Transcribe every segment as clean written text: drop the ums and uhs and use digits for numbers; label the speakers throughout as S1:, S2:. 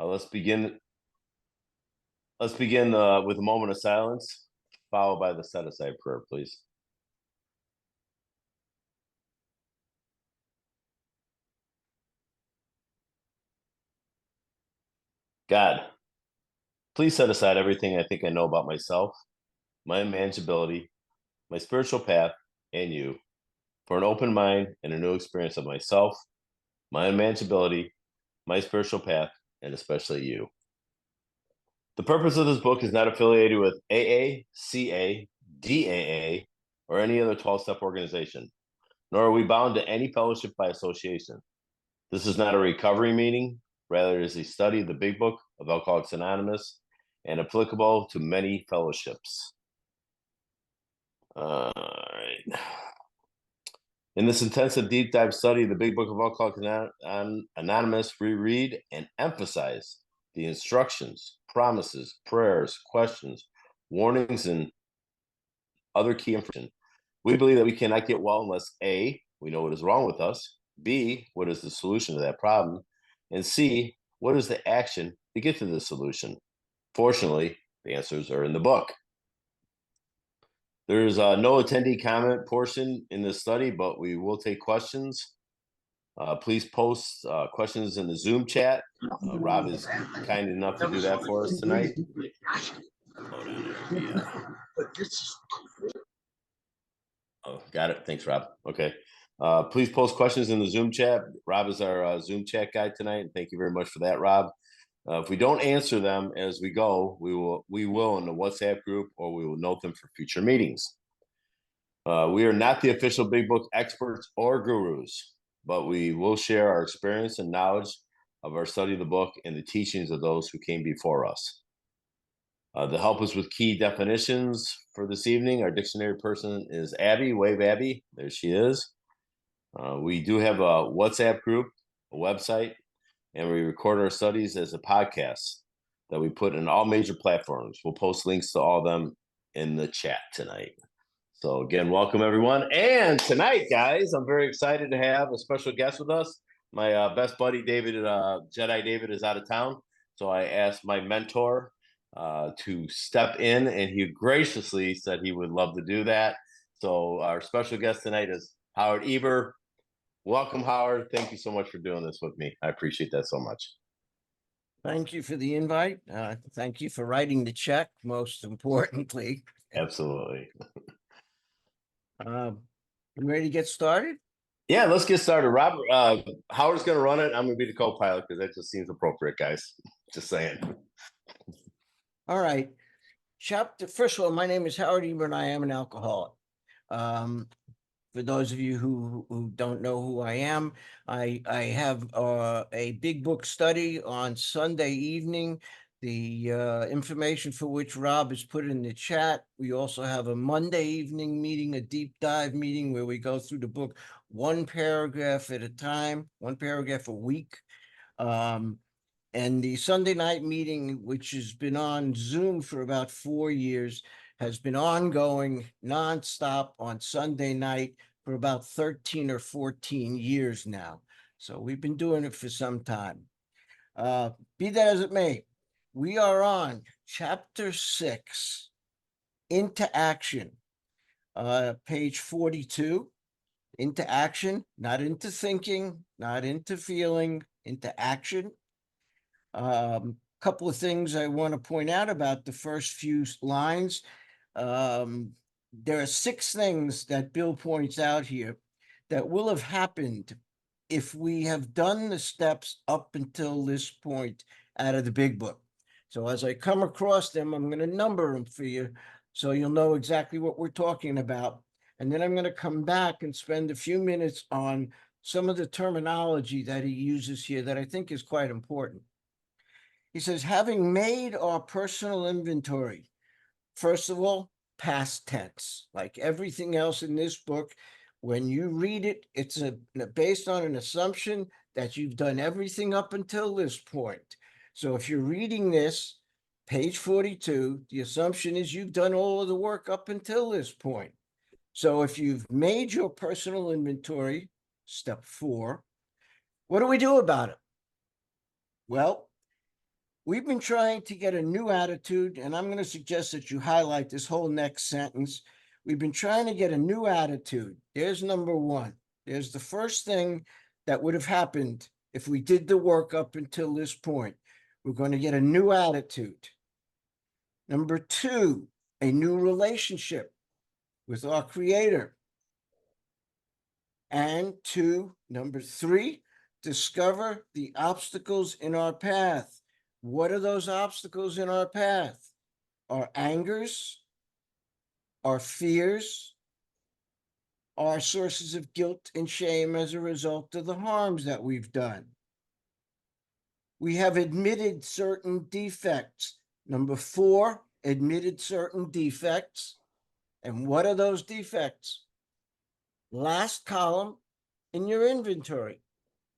S1: Let's begin. Let's begin with a moment of silence, followed by the set aside prayer, please. God, please set aside everything I think I know about myself, my manageability, my spiritual path, and you for an open mind and a new experience of myself, my unmanageability, my spiritual path, and especially you. The purpose of this book is not affiliated with AA, CA, DAA, or any other 12-step organization, nor are we bound to any fellowship by association. This is not a recovery meeting, rather it is a study of the Big Book of Alcoholics Anonymous and applicable to many fellowships. All right. In this intensive deep dive study of the Big Book of Alcoholics Anonymous, we read and emphasize the instructions, promises, prayers, questions, warnings, and other key information. We believe that we cannot get well unless A, we know what is wrong with us, B, what is the solution to that problem, and C, what is the action to get to the solution. Fortunately, the answers are in the book. There's no attendee comment portion in this study, but we will take questions. Please post questions in the Zoom chat. Rob is kind enough to do that for us tonight. Hold on there. Oh, got it. Thanks, Rob. Okay. Please post questions in the Zoom chat. Rob is our Zoom chat guy tonight. Thank you very much for that, Rob. If we don't answer them as we go, we will in the WhatsApp group, or we will note them for future meetings. We are not the official Big Book experts or gurus, but we will share our experience and knowledge of our study of the book and the teachings of those who came before us. To help us with key definitions for this evening, our dictionary person is Abby. Wave, Abby. There she is. We do have a WhatsApp group, a website, and we record our studies as a podcast that we put in all major platforms. We'll post links to all of them in the chat tonight. So again, welcome everyone. And tonight, guys, I'm very excited to have a special guest with us. My best buddy, David, Jedi David, is out of town. So I asked my mentor to step in, and he graciously said he would love to do that. So our special guest tonight is Howard Eber. Welcome, Howard. Thank you so much for doing this with me. I appreciate that so much.
S2: Thank you for the invite. Thank you for writing the check, most importantly.
S1: Absolutely.
S2: I'm ready to get started?
S1: Yeah, let's get started. Rob, Howard's going to run it. I'm going to be the co-pilot because that just seems appropriate, guys. Just saying.
S2: All right. First of all, my name is Howard Eber, and I am an alcoholic. For those of you who don't know who I am, I have a Big Book study on Sunday evening, the information for which Rob has put in the chat. We also have a Monday evening meeting, a deep dive meeting where we go through the book one paragraph at a time, one paragraph a week. And the Sunday night meeting, which has been on Zoom for about 4 years, has been ongoing nonstop on Sunday night for about 13 or 14 years now. So we've been doing it for some time. Be that as it may, we are on chapter 6, Into Action, page 42. Into action, not into thinking, not into feeling, into action. Couple of things I want to point out about the first few lines. There are 6 things that Bill points out here that will have happened if we have done the steps up until this point out of the Big Book. So as I come across them, I'm going to number them for you so you'll know exactly what we're talking about. And then I'm going to come back and spend a few minutes on some of the terminology that he uses here that I think is quite important. He says, having made our personal inventory, first of all, past tense, like everything else in this book. When you read it, it's based on an assumption that you've done everything up until this point. So if you're reading this, page 42, the assumption is you've done all of the work up until this point. So if you've made your personal inventory, step 4, what do we do about it? Well, We've been trying to get a new attitude, and I'm going to suggest that you highlight this whole next sentence. We've been trying to get a new attitude. There's number one. There's the first thing that would have happened if we did the work up until this point. We're going to get a new attitude. Number two, a new relationship with our Creator. And number three, discover the obstacles in our path. What are those obstacles in our path? Our angers, our fears, our sources of guilt and shame as a result of the harms that we've done. We have admitted certain defects. Number four, admitted certain defects. And what are those defects? Last column in your inventory.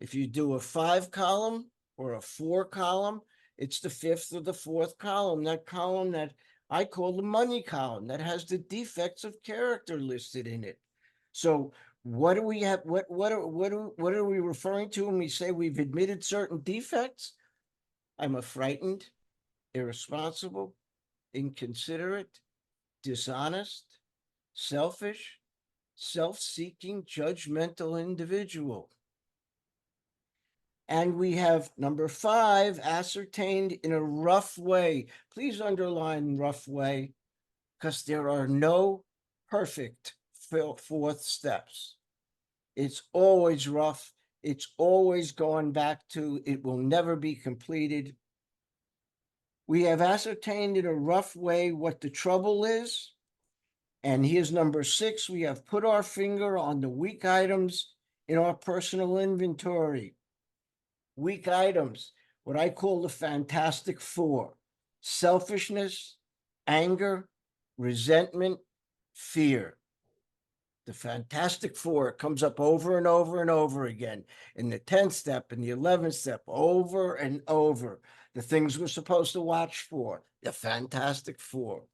S2: If you do a 5 column or a 4 column, it's the fifth or the fourth column, that column that I call the money column, that has the defects of character listed in it. So what do we have? What are we referring to when we say we've admitted certain defects? I'm a frightened, irresponsible, inconsiderate, dishonest, selfish, self-seeking, judgmental individual. And we have number 5, ascertained in a rough way. Please underline rough way, because there are no perfect fourth steps. It's always rough. It's always going back to, it will never be completed. We have ascertained in a rough way what the trouble is. And here's number 6, we have put our finger on the weak items in our personal inventory. Weak items, what I call the Fantastic Four: selfishness, anger, resentment, fear. The Fantastic Four comes up over and over and over again in the 10th step and the 11th step, over and over. The things we're supposed to watch for, the Fantastic Four.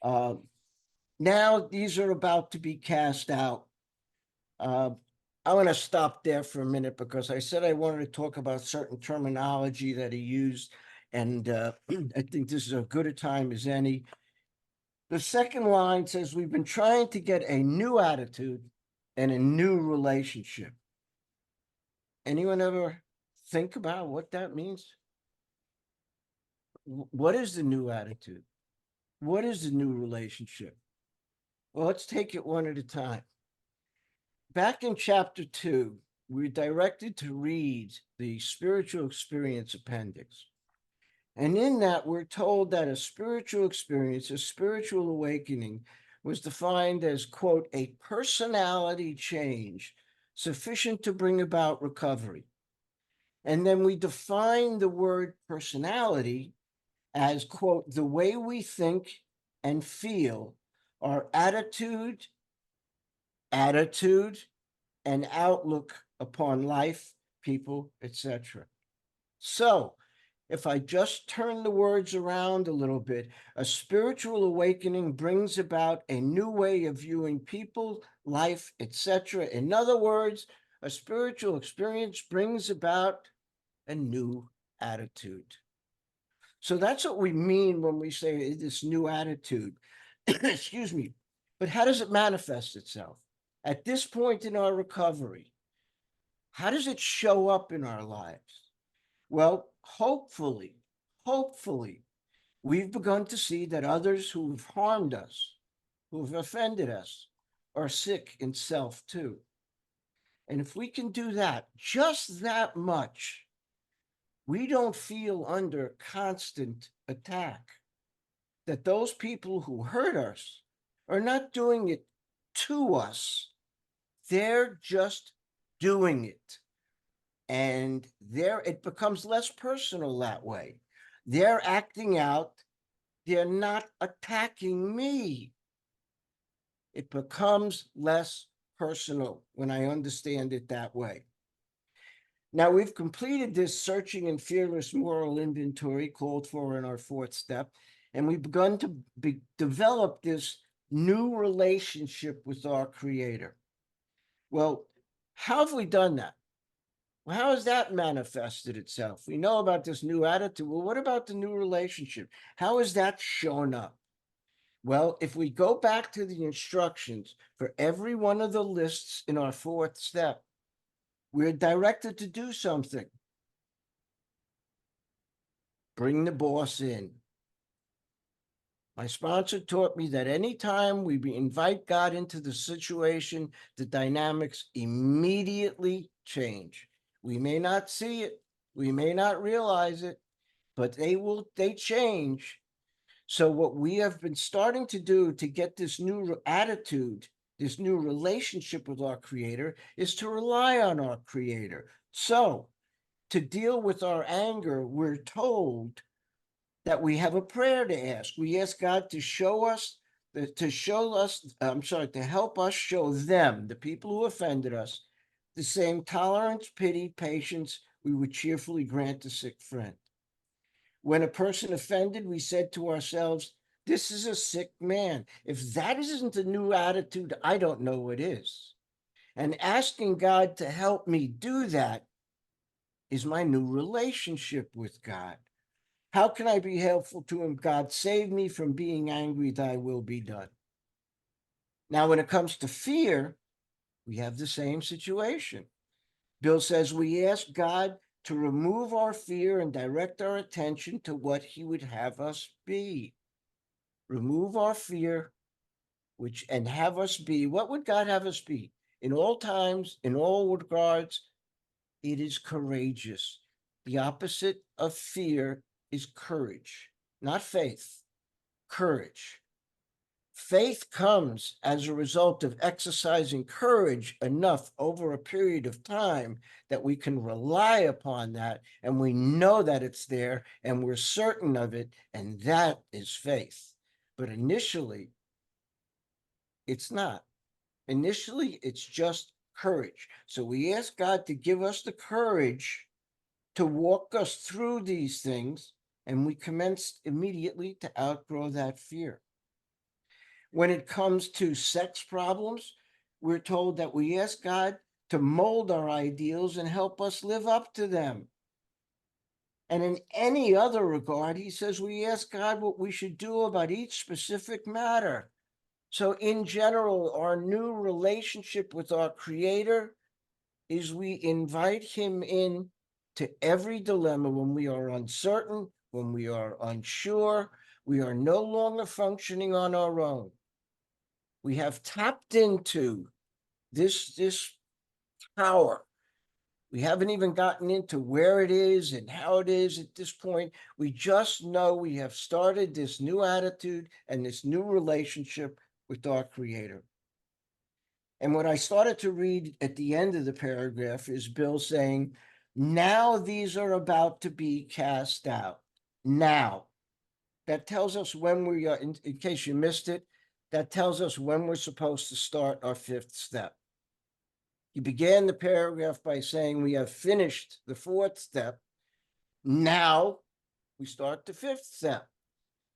S2: Now these are about to be cast out. I'm going to stop there for a minute because I said I wanted to talk about certain terminology that he used, and I think this is as good a time as any. The second line says, we've been trying to get a new attitude and a new relationship. Anyone ever think about what that means? What is the new attitude? What is the new relationship? Well, let's take it one at a time. Back in chapter 2, we're directed to read the spiritual experience appendix. And in that, we're told that a spiritual experience, a spiritual awakening, was defined as, quote, a personality change sufficient to bring about recovery. And then we define the word personality as, quote, the way we think and feel, our attitude, and outlook upon life, people, etc. So, if I just turn the words around a little bit, a spiritual awakening brings about a new way of viewing people, life, etc. In other words, a spiritual experience brings about a new attitude. So that's what we mean when we say this new attitude. Excuse me. But how does it manifest itself? At this point in our recovery, how does it show up in our lives? Well, hopefully, we've begun to see that others who've harmed us, who've offended us, are sick in self too. And if we can do that, just that much, we don't feel under constant attack. That those people who hurt us are not doing it to us. They're just doing it. And it becomes less personal that way. They're acting out. They're not attacking me. It becomes less personal when I understand it that way. Now, we've completed this searching and fearless moral inventory called for in our 4th step, and we've begun to develop this new relationship with our Creator. Well, how have we done that? Well, how has that manifested itself? We know about this new attitude. Well, what about the new relationship? How has that shown up? Well, if we go back to the instructions for every one of the lists in our fourth step, we're directed to do something. Bring the boss in. My sponsor taught me that anytime we invite God into the situation, the dynamics immediately change. We may not see it, we may not realize it, but they change. So what we have been starting to do to get this new attitude, this new relationship with our Creator, is to rely on our Creator. So to deal with our anger, we're told that we have a prayer to ask. We ask God to show us, to help us show them, the people who offended us, the same tolerance, pity, patience we would cheerfully grant a sick friend. When a person offended, we said to ourselves, this is a sick man. If that isn't a new attitude, I don't know what is. And asking God to help me do that is my new relationship with God. How can I be helpful to him? God, save me from being angry, thy will be done. Now, when it comes to fear, we have the same situation. Bill says we ask God to remove our fear and direct our attention to what he would have us be. Remove our fear, and have us be. What would God have us be? In all times, in all regards, it is courageous. The opposite of fear is courage, not faith, courage. Faith comes as a result of exercising courage enough over a period of time that we can rely upon that and we know that it's there and we're certain of it, and that is faith. But initially, it's not. Initially, it's just courage. So we ask God to give us the courage to walk us through these things, and we commence immediately to outgrow that fear. When it comes to sex problems, we're told that we ask God to mold our ideals and help us live up to them. And in any other regard, he says we ask God what we should do about each specific matter. So, in general, our new relationship with our Creator is we invite him in to every dilemma when we are uncertain, when we are unsure, we are no longer functioning on our own. We have tapped into this power. We haven't even gotten into where it is and how it is at this point. We just know we have started this new attitude and this new relationship with our Creator. And what I started to read at the end of the paragraph is Bill saying, now these are about to be cast out. Now. That tells us when we are, in case you missed it, that tells us when we're supposed to start our fifth step. He began the paragraph by saying we have finished the fourth step. Now we start the fifth step.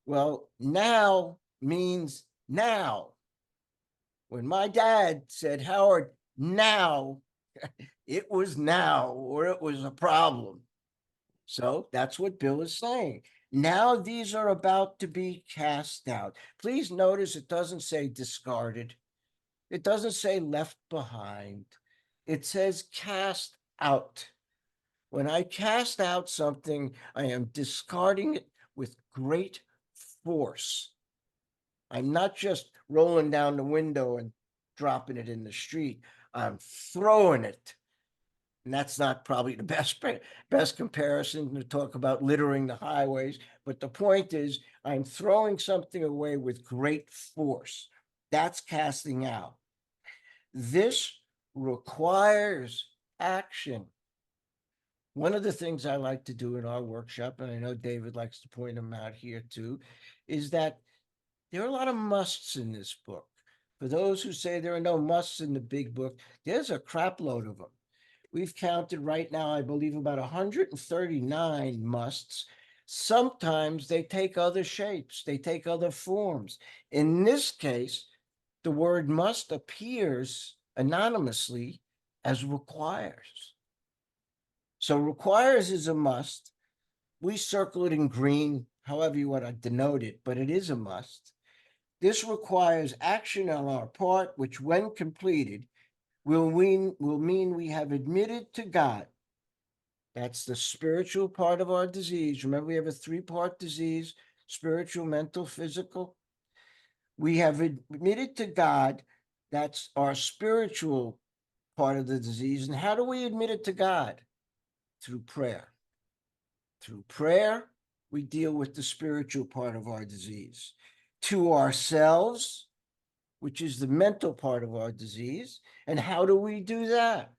S2: Well, now means now. When my dad said, Howard, now, it was now, or it was a problem. So that's what Bill is saying. Now these are about to be cast out. Please notice it doesn't say discarded. It doesn't say left behind. It says cast out. When I cast out something, I am discarding it with great force. I'm not just rolling down the window and dropping it in the street. I'm throwing it. And that's not probably the best comparison to talk about littering the highways. But the point is, I'm throwing something away with great force. That's casting out. This requires action. One of the things I like to do in our workshop, and I know David likes to point them out here too, is that there are a lot of musts in this book. For those who say there are no musts in the big book, there's a crap load of them. We've counted right now, I believe, about 139 musts. Sometimes they take other shapes, they take other forms. In this case, the word must appears anonymously as requires. So requires is a must. We circle it in green, however you want to denote it, but it is a must. This requires action on our part, which when completed will mean we have admitted to God. That's the spiritual part of our disease. Remember, we have a three-part disease: spiritual, mental, physical. We have admitted to God. That's our spiritual part of the disease. And how do we admit it to God? Through prayer. Through prayer, we deal with the spiritual part of our disease. To ourselves, which is the mental part of our disease. And how do we do that?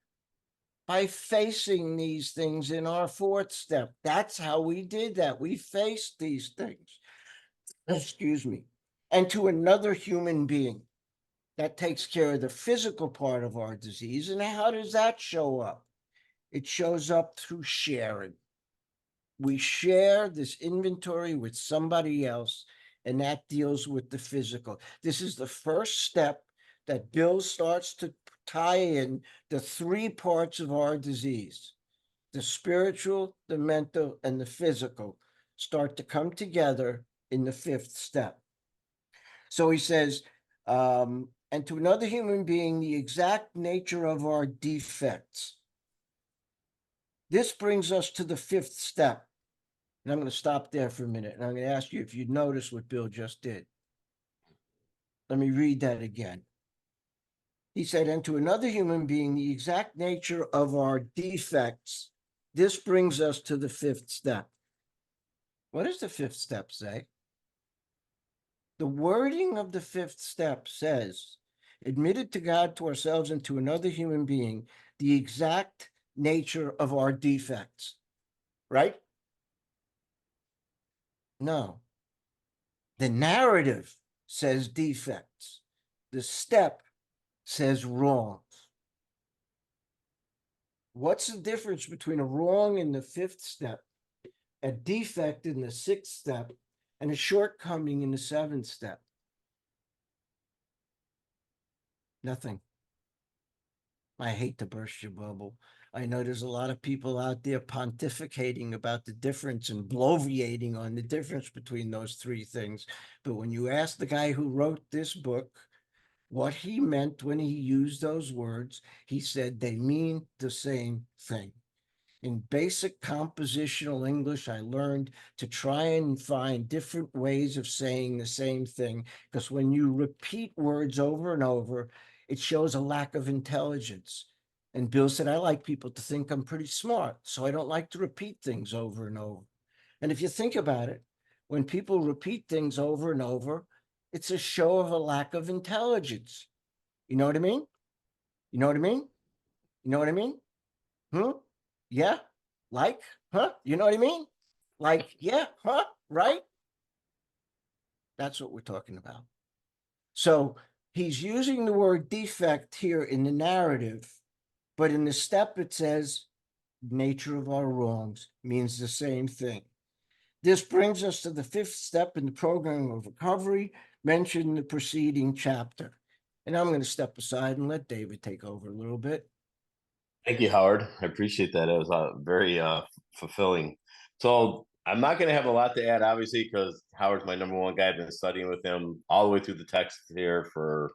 S2: By facing these things in our fourth step. That's how we did that. We faced these things. Excuse me. And to another human being. That takes care of the physical part of our disease. And how does that show up? It shows up through sharing. We share this inventory with somebody else, and that deals with the physical. This is the first step that Bill starts to tie in the three parts of our disease. The spiritual, the mental, and the physical start to come together in the fifth step. So he says, and to another human being, the exact nature of our defects. This brings us to the fifth step. And I'm going to stop there for a minute. And I'm going to ask you if you notice what Bill just did. Let me read that again. He said, and to another human being, the exact nature of our defects. This brings us to the fifth step. What does the fifth step say? The wording of the fifth step says, admitted to God, to ourselves, and to another human being, the exact nature of our defects. Right? No. The narrative says defects. The step says wrongs. What's the difference between a wrong in the fifth step, a defect in the sixth step, and a shortcoming in the seventh step? Nothing. I hate to burst your bubble. I know there's a lot of people out there pontificating about the difference and bloviating on the difference between those three things. But when you ask the guy who wrote this book what he meant when he used those words, he said they mean the same thing. In basic compositional English, I learned to try and find different ways of saying the same thing, because when you repeat words over and over, it shows a lack of intelligence. And Bill said, I like people to think I'm pretty smart, so I don't like to repeat things over and over. And if you think about it, when people repeat things over and over, it's a show of a lack of intelligence. You know what I mean? You know what I mean? You know what I mean? Yeah? Like? Huh? You know what I mean? Like, yeah? Huh? Right? That's what we're talking about. So he's using the word defect here in the narrative, but in the step it says nature of our wrongs means the same thing. This brings us to the fifth step in the program of recovery mentioned in the preceding chapter. And I'm going to step aside and let David take over a little bit.
S1: Thank you, Howard. I appreciate that. It was very fulfilling. So I'm not going to have a lot to add, obviously, because Howard's my number one guy. I've been studying with him all the way through the text here for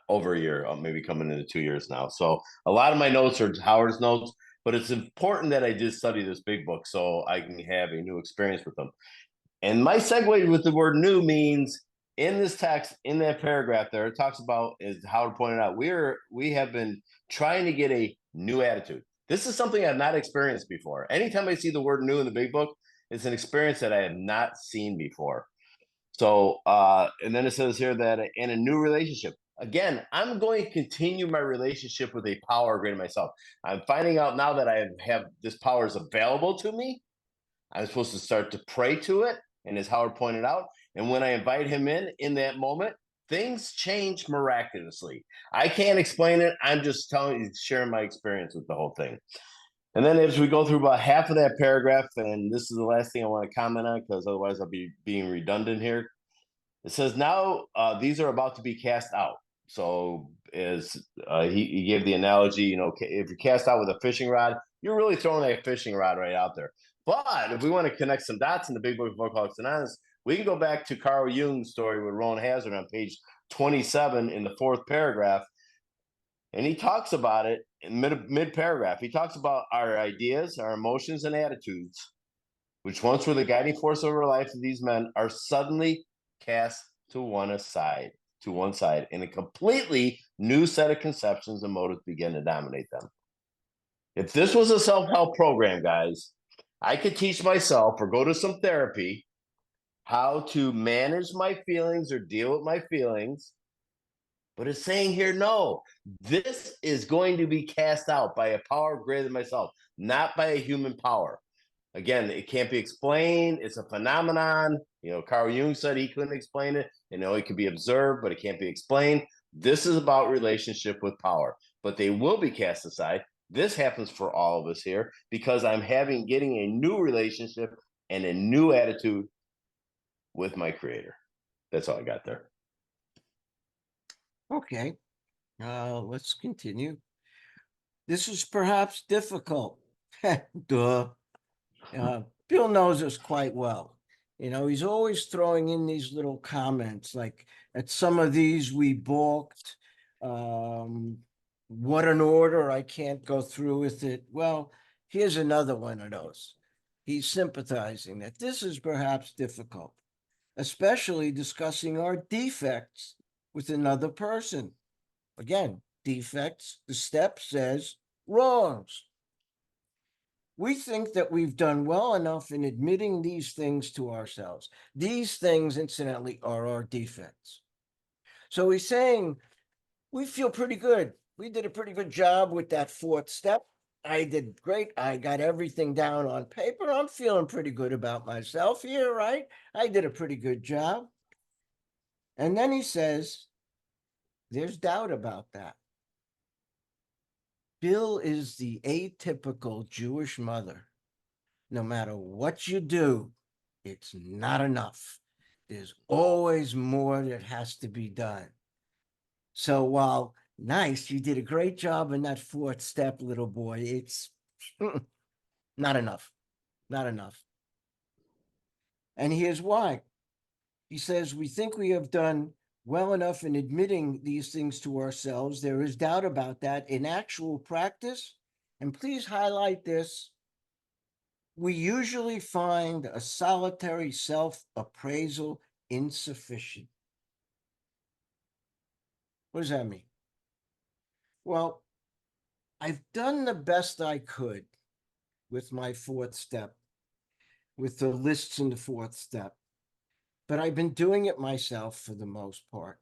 S1: over a year, maybe coming into 2 years now. So a lot of my notes are Howard's notes, but it's important that I did study this big book so I can have a new experience with them. And my segue with the word new means in this text, in that paragraph there, it talks about, as Howard pointed out, we have been trying to get a new attitude. This is something I've not experienced before. Anytime I see the word new in the big book, it's an experience that I have not seen before. So, and then it says here that in a new relationship, again, I'm going to continue my relationship with a power greater than myself. I'm finding out now that I have this power is available to me. I'm supposed to start to pray to it. And as Howard pointed out, and when I invite him in that moment, things change miraculously. I can't explain it. I'm just telling you, sharing my experience with the whole thing. And then as we go through about half of that paragraph, and this is the last thing I want to comment on, because otherwise I'll be being redundant here. It says, now these are about to be cast out. So as he gave the analogy, you know, if you cast out with a fishing rod, you're really throwing that fishing rod right out there. But if we want to connect some dots in the Big Book of Alcoholics Anonymous, we can go back to Carl Jung's story with Rowan Hazard on page 27 in the fourth paragraph. And he talks about it in mid paragraph. He talks about our ideas, our emotions, and attitudes, which once were the guiding force of our life, of these men are suddenly cast to one side, and a completely new set of conceptions and motives begin to dominate them. If this was a self-help program, guys, I could teach myself or go to some therapy how to manage my feelings or deal with my feelings. But it's saying here, no, this is going to be cast out by a power greater than myself, not by a human power. Again, it can't be explained. It's a phenomenon. You know, Carl Jung said he couldn't explain it. You know, it can be observed, but it can't be explained. This is about relationship with power, but they will be cast aside. This happens for all of us here because I'm getting a new relationship and a new attitude with my creator. That's all I got there.
S2: Okay, let's continue. This is perhaps difficult. Duh. Bill knows us quite well. You know, he's always throwing in these little comments like, at some of these we balked. What an order, I can't go through with it. Well, here's another one of those. He's sympathizing that this is perhaps difficult, especially discussing our defects with another person. Again, defects, the step says wrongs. We think that we've done well enough in admitting these things to ourselves. These things, incidentally, are our defects. So he's saying, we feel pretty good. We did a pretty good job with that fourth step. I did great. I got everything down on paper. I'm feeling pretty good about myself here, right? I did a pretty good job. And then he says, there's doubt about that. Bill is the atypical Jewish mother. No matter what you do, it's not enough. There's always more that has to be done. So while nice, you did a great job in that fourth step, little boy, it's not enough. Not enough. And here's why. He says, we think we have done well enough in admitting these things to ourselves. There is doubt about that in actual practice. And please highlight this. We usually find a solitary self-appraisal insufficient. What does that mean? Well, I've done the best I could with my fourth step, with the lists in the fourth step, but I've been doing it myself for the most part.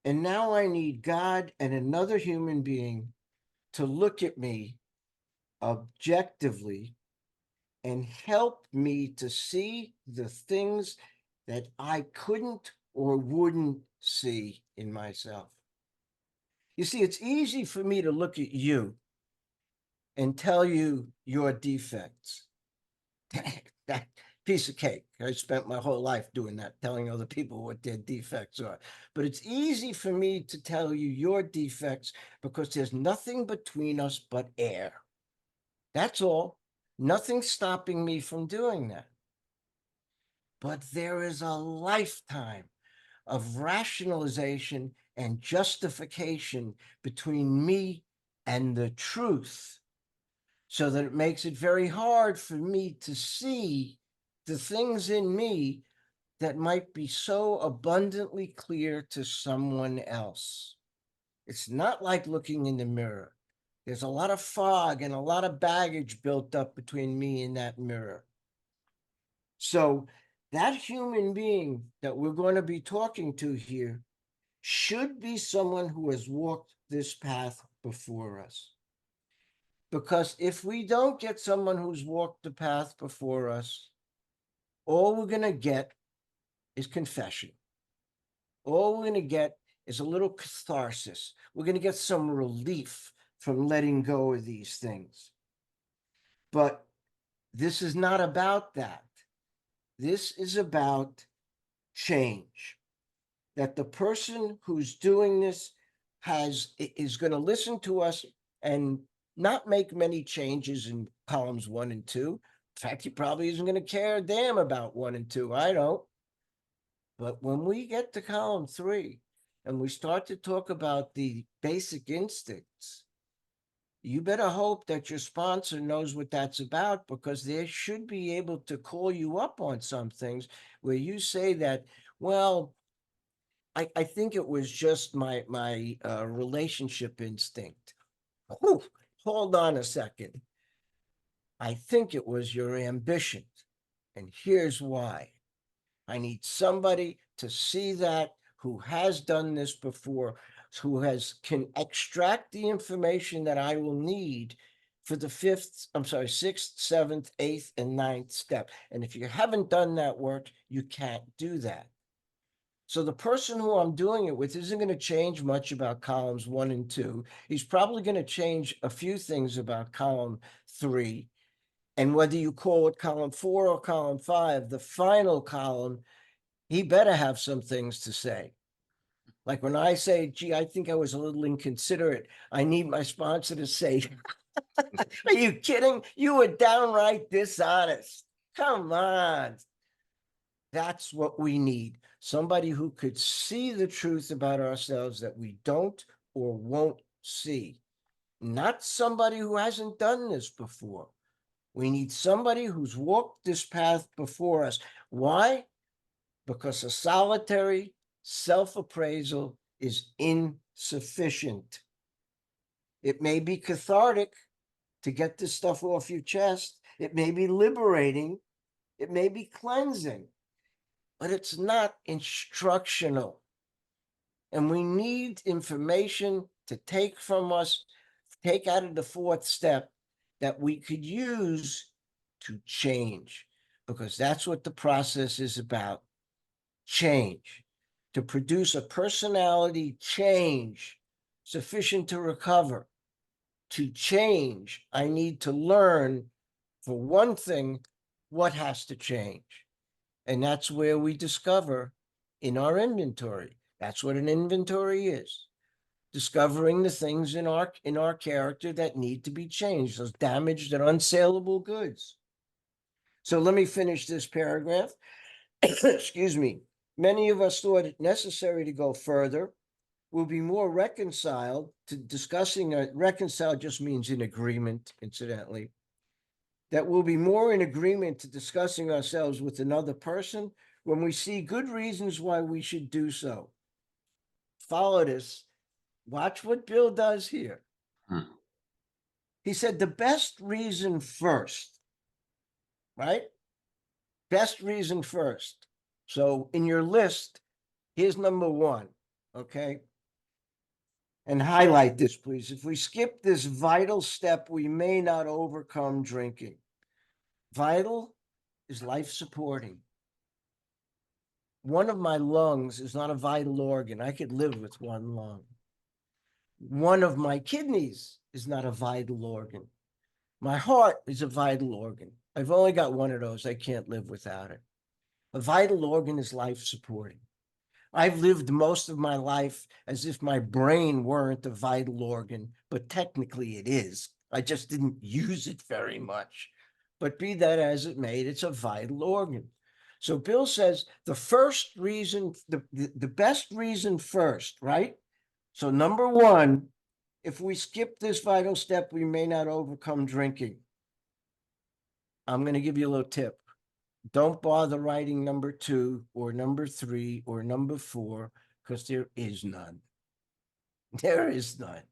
S2: And now I need God and another human being to look at me objectively and help me to see the things that I couldn't or wouldn't see in myself. You see, it's easy for me to look at you and tell you your defects. That piece of cake. I spent my whole life doing that, telling other people what their defects are. But it's easy for me to tell you your defects because there's nothing between us but air. That's all. Nothing stopping me from doing that. But there is a lifetime of rationalization and justification between me and the truth, so that it makes it very hard for me to see the things in me that might be so abundantly clear to someone else. It's not like looking in the mirror. There's a lot of fog and a lot of baggage built up between me and that mirror. So that human being that we're going to be talking to here should be someone who has walked this path before us. Because if we don't get someone who's walked the path before us, all we're going to get is confession. All we're going to get is a little catharsis. We're going to get some relief from letting go of these things. But this is not about that. This is about change. that the person who's doing this is going to listen to us and not make many changes in columns 1 and 2. In fact, he probably isn't going to care a damn about 1 and 2. I don't. But when we get to column 3 and we start to talk about the basic instincts, you better hope that your sponsor knows what that's about, because they should be able to call you up on some things where you say that, well, I think it was just my relationship instinct. Whew, hold on a second. I think it was your ambition. And here's why. I need somebody to see that, who has done this before, who can extract the information that I will need for the sixth, seventh, eighth, and ninth step. And if you haven't done that work, you can't do that. So the person who I'm doing it with isn't going to change much about columns 1 and 2. He's probably going to change a few things about column 3. And whether you call it column 4 or column 5, the final column, he better have some things to say. Like when I say, gee, I think I was a little inconsiderate, I need my sponsor to say, are you kidding? You were downright dishonest. Come on. That's what we need. Somebody who could see the truth about ourselves that we don't or won't see. Not somebody who hasn't done this before. We need somebody who's walked this path before us. Why? Because a solitary self-appraisal is insufficient. It may be cathartic to get this stuff off your chest. It may be liberating. It may be cleansing, but it's not instructional. And we need information to take from us, take out of the 4th step, that we could use to change, because that's what the process is about. Change, to produce a personality change sufficient to recover. To change, I need to learn, for one thing, what has to change. And that's where we discover in our inventory. That's what an inventory is. Discovering the things in our character that need to be changed, those damaged and unsaleable goods. So let me finish this paragraph. Excuse me. Many of us thought it necessary to go further. We'll be more reconciled to discussing. Reconcile just means in agreement, incidentally. That we'll be more in agreement to discussing ourselves with another person when we see good reasons why we should do so. Follow this. Watch what Bill does here. He said the best reason first, right? Best reason first. So in your list, here's number 1, okay? And highlight this, please. If we skip this vital step, we may not overcome drinking. Vital is life supporting. One of my lungs is not a vital organ. I could live with one lung. One of my kidneys is not a vital organ. My heart is a vital organ. I've only got one of those. I can't live without it. A vital organ is life supporting. I've lived most of my life as if my brain weren't a vital organ, but technically it is. I just didn't use it very much. But be that as it may, it's a vital organ. So Bill says the first reason, the best reason first, right? So number 1, if we skip this vital step, we may not overcome drinking. I'm going to give you a little tip. Don't bother writing number 2 or number 3 or number 4, because there is none. There is none.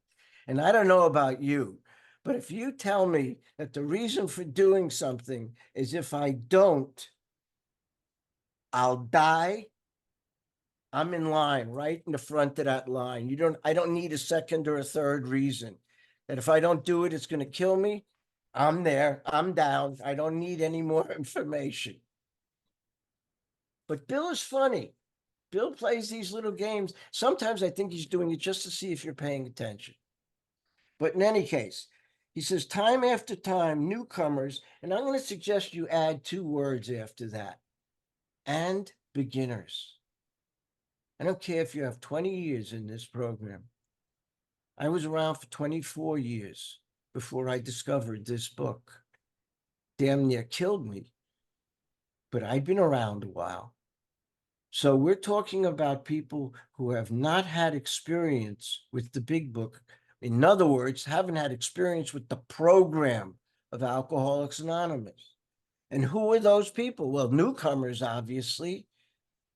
S2: And I don't know about you, but if you tell me that the reason for doing something is if I don't, I'll die, I'm in line, right in the front of that line. I don't need a second or a third reason. That if I don't do it, it's going to kill me. I'm there. I'm down. I don't need any more information. But Bill is funny. Bill plays these little games. Sometimes I think he's doing it just to see if you're paying attention. But in any case, he says, time after time, newcomers, and I'm going to suggest you add 2 words after that, and beginners. I don't care if you have 20 years in this program. I was around for 24 years before I discovered this book. Damn near killed me, but I'd been around a while. So we're talking about people who have not had experience with the big book. In other words, haven't had experience with the program of Alcoholics Anonymous. And who are those people? Well, newcomers, obviously,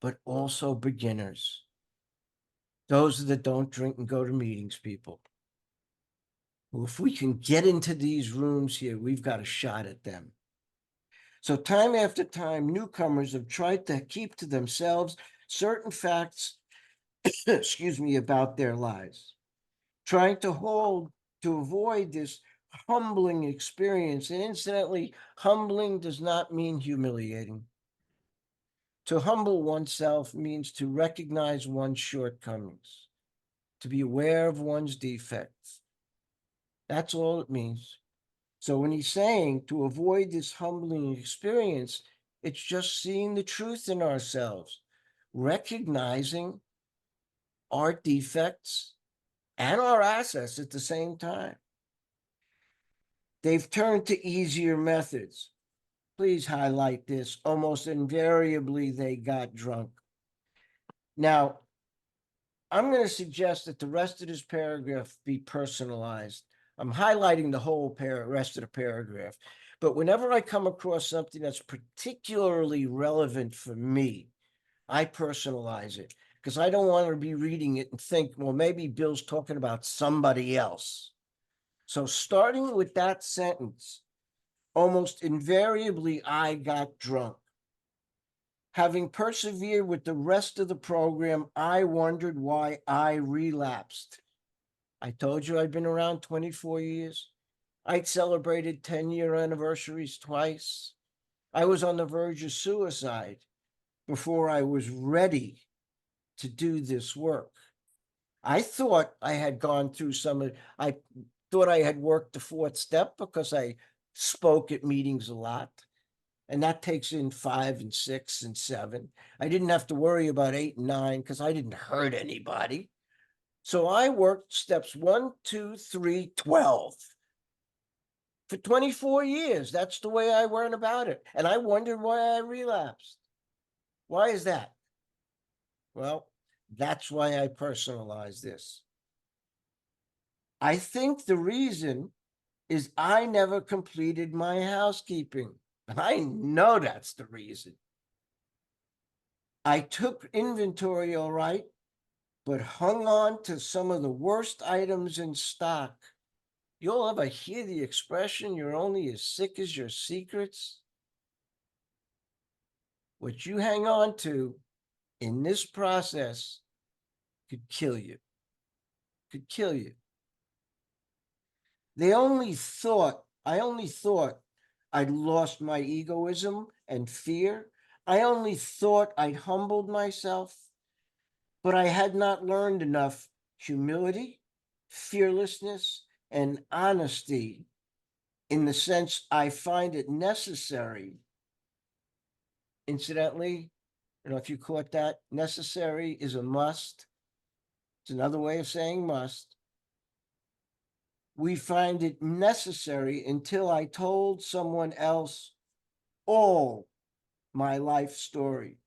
S2: but also beginners. Those that don't drink and go to meetings, people. Well, if we can get into these rooms here, we've got a shot at them. So time after time, newcomers have tried to keep to themselves certain facts, excuse me, about their lives, trying to avoid this humbling experience. And incidentally, humbling does not mean humiliating. To humble oneself means to recognize one's shortcomings, to be aware of one's defects. That's all it means. So when he's saying to avoid this humbling experience, it's just seeing the truth in ourselves, recognizing our defects and our assets at the same time. They've turned to easier methods. Please highlight this. Almost invariably, they got drunk. Now, I'm going to suggest that the rest of this paragraph be personalized. I'm highlighting the whole rest of the paragraph. But whenever I come across something that's particularly relevant for me, I personalize it because I don't want to be reading it and think, well, maybe Bill's talking about somebody else. So starting with that sentence, almost invariably, I got drunk. Having persevered with the rest of the program, I wondered why I relapsed. I told you I'd been around 24 years. I'd celebrated 10-year anniversaries twice. I was on the verge of suicide before I was ready to do this work. I thought I had gone through I thought I had worked the fourth step because I spoke at meetings a lot. And that takes in 5 and 6 and 7. I didn't have to worry about 8 and 9 because I didn't hurt anybody. So I worked steps 1, 2, 3, 12 for 24 years. That's the way I went about it. And I wondered why I relapsed. Why is that? Well, that's why I personalized this. I think the reason is I never completed my housekeeping. I know that's the reason. I took inventory, all right, but hung on to some of the worst items in stock. You'll ever hear the expression, you're only as sick as your secrets? What you hang on to in this process could kill you. Could kill you. I only thought I'd lost my egoism and fear. I only thought I'd humbled myself, but I had not learned enough humility, fearlessness, and honesty in the sense I find it necessary. Incidentally, if you caught that, necessary is a must. It's another way of saying must. We find it necessary until I told someone else all my life story.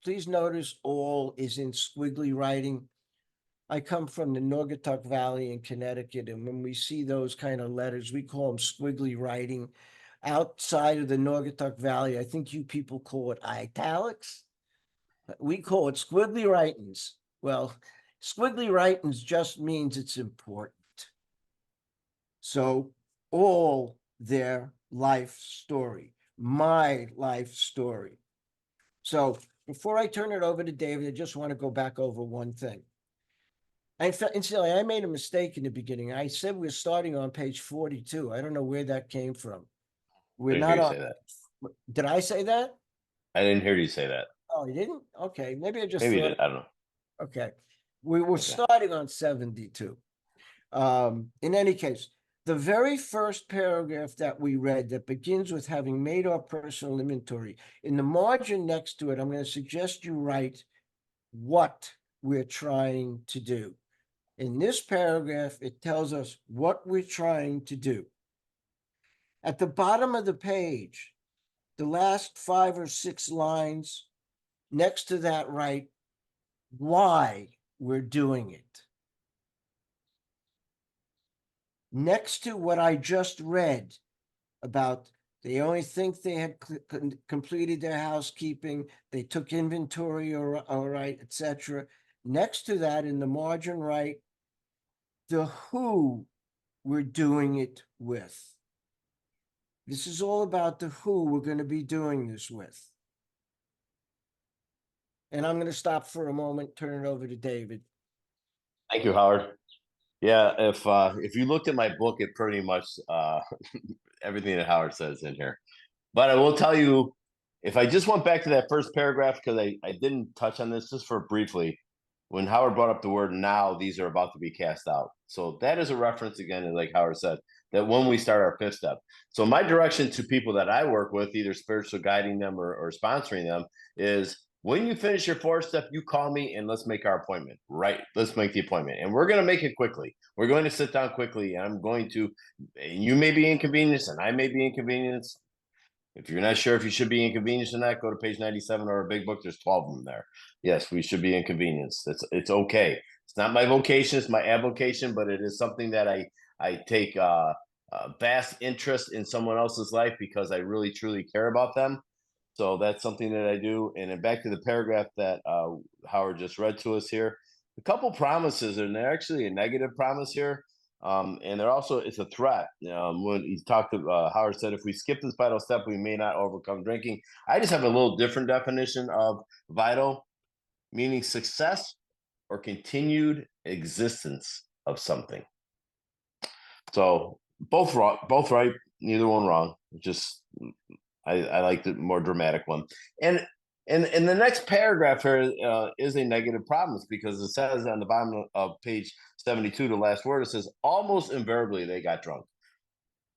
S2: Please notice all is in squiggly writing. I come from the Naugatuck Valley in Connecticut, and when we see those kind of letters, we call them squiggly writing. Outside of the Naugatuck Valley, I think you people call it italics. We call it squiggly writings. Well, squiggly writings just means it's important. So all their life story, my life story. So before I turn it over to David, I just want to go back over one thing. Incidentally, I made a mistake in the beginning. I said we're starting on page 42. I don't know where that came from. We're
S1: Didn't
S2: not
S1: hear you
S2: on.
S1: say that.
S2: Did I say that?
S1: I didn't hear you say that.
S2: Oh, you didn't? Okay, maybe I just
S1: Maybe you
S2: thought.
S1: did. I don't know.
S2: Okay, we were
S1: Okay.
S2: starting on 72. In any case, the very first paragraph that we read that begins with having made our personal inventory, in the margin next to it, I'm going to suggest you write what we're trying to do. In this paragraph, it tells us what we're trying to do. At the bottom of the page, the last 5 or 6 lines, next to that, write why we're doing it. Next to what I just read about they only think they had completed their housekeeping, they took inventory, all right, etc. Next to that, in the margin right, the who we're doing it with. This is all about the who we're going to be doing this with. And I'm going to stop for a moment, turn it over to David.
S1: Thank you, Howard. Yeah, if you looked at my book, it pretty much everything that Howard says in here. But I will tell you, if I just went back to that first paragraph, because I didn't touch on this just for briefly, when Howard brought up the word now, these are about to be cast out. So that is a reference again, like Howard said, that when we start our 5th step. So my direction to people that I work with, either spiritual guiding them or sponsoring them, is when you finish your 4th step, you call me and let's make our appointment. Right. Let's make the appointment. And we're going to make it quickly. We're going to sit down quickly. And I'm going to, and you may be inconvenienced and I may be inconvenienced. If you're not sure if you should be inconvenienced or not, go to page 97 or a big book. There's 12 of them there. Yes, we should be inconvenienced. It's okay. It's not my vocation, it's my avocation, but it is something that I take vast interest in someone else's life because I really truly care about them. So that's something that I do. And then back to the paragraph that Howard just read to us here. A couple promises, and they're actually a negative promise here. And they're also, it's a threat. When he talked to Howard said, if we skip this vital step, we may not overcome drinking. I just have a little different definition of vital, meaning success or continued existence of something. So both wrong, both right, neither one wrong. Just I like the more dramatic one. And the next paragraph here is a negative promise because it says on the bottom of page 72, the last word, it says almost invariably they got drunk.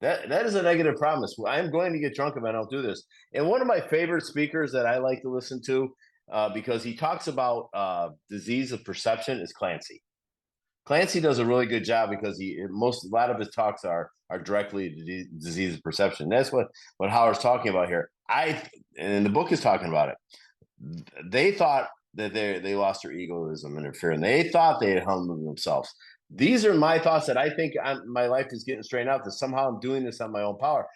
S1: That is a negative promise. I'm going to get drunk if I don't do this. And one of my favorite speakers that I like to listen to because he talks about disease of perception is Clancy. Clancy does a really good job because a lot of his talks are directly disease of perception. That's what Howard's talking about here. And the book is talking about it. They thought that they lost their egoism and their fear, and they thought they had humbled themselves. These are my thoughts that I think my life is getting straightened out. That somehow I'm doing this on my own power.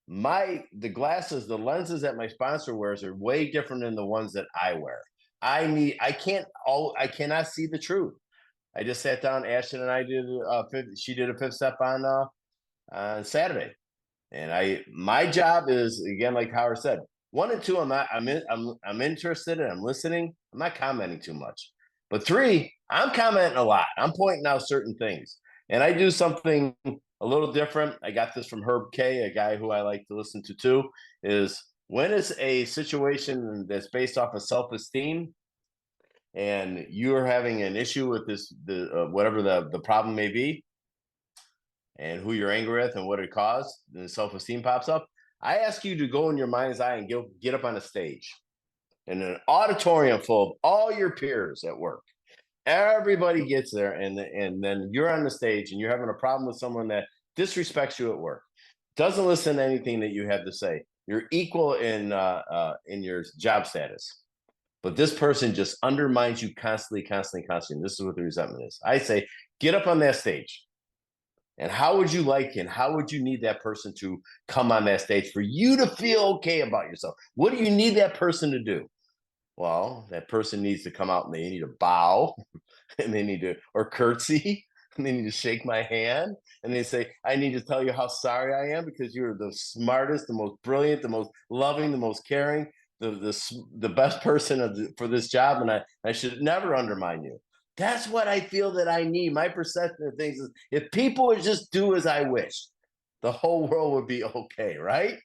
S1: The glasses, the lenses that my sponsor wears are way different than the ones that I wear. I cannot see the truth. I just sat down. Ashton and I did she did a 5th step on Saturday, and my job is, again, like Howard said, 1 and 2. I'm interested and I'm listening. I'm not commenting too much, but 3, I'm commenting a lot. I'm pointing out certain things, and I do something a little different. I got this from Herb K, a guy who I like to listen to too. Is when it's a situation that's based off of self-esteem, and you're having an issue with whatever the problem may be, and who you're angry with and what it caused, and self-esteem pops up, I ask you to go in your mind's eye and get up on a stage in an auditorium full of all your peers at work. Everybody gets there, and then you're on the stage and you're having a problem with someone that disrespects you at work, doesn't listen to anything that you have to say. You're equal in your job status, but this person just undermines you constantly. This is what the resentment is. I say, get up on that stage. And how would you like and how would you need that person to come on that stage for you to feel okay about yourself? What do you need that person to do? Well, that person needs to come out and they need to bow and they need to, or curtsy, and they need to shake my hand. And they say, I need to tell you how sorry I am because you're the smartest, the most brilliant, the most loving, the most caring, the best person for this job. And I should never undermine you. That's what I feel that I need. My perception of things is if people would just do as I wish, the whole world would be okay, right?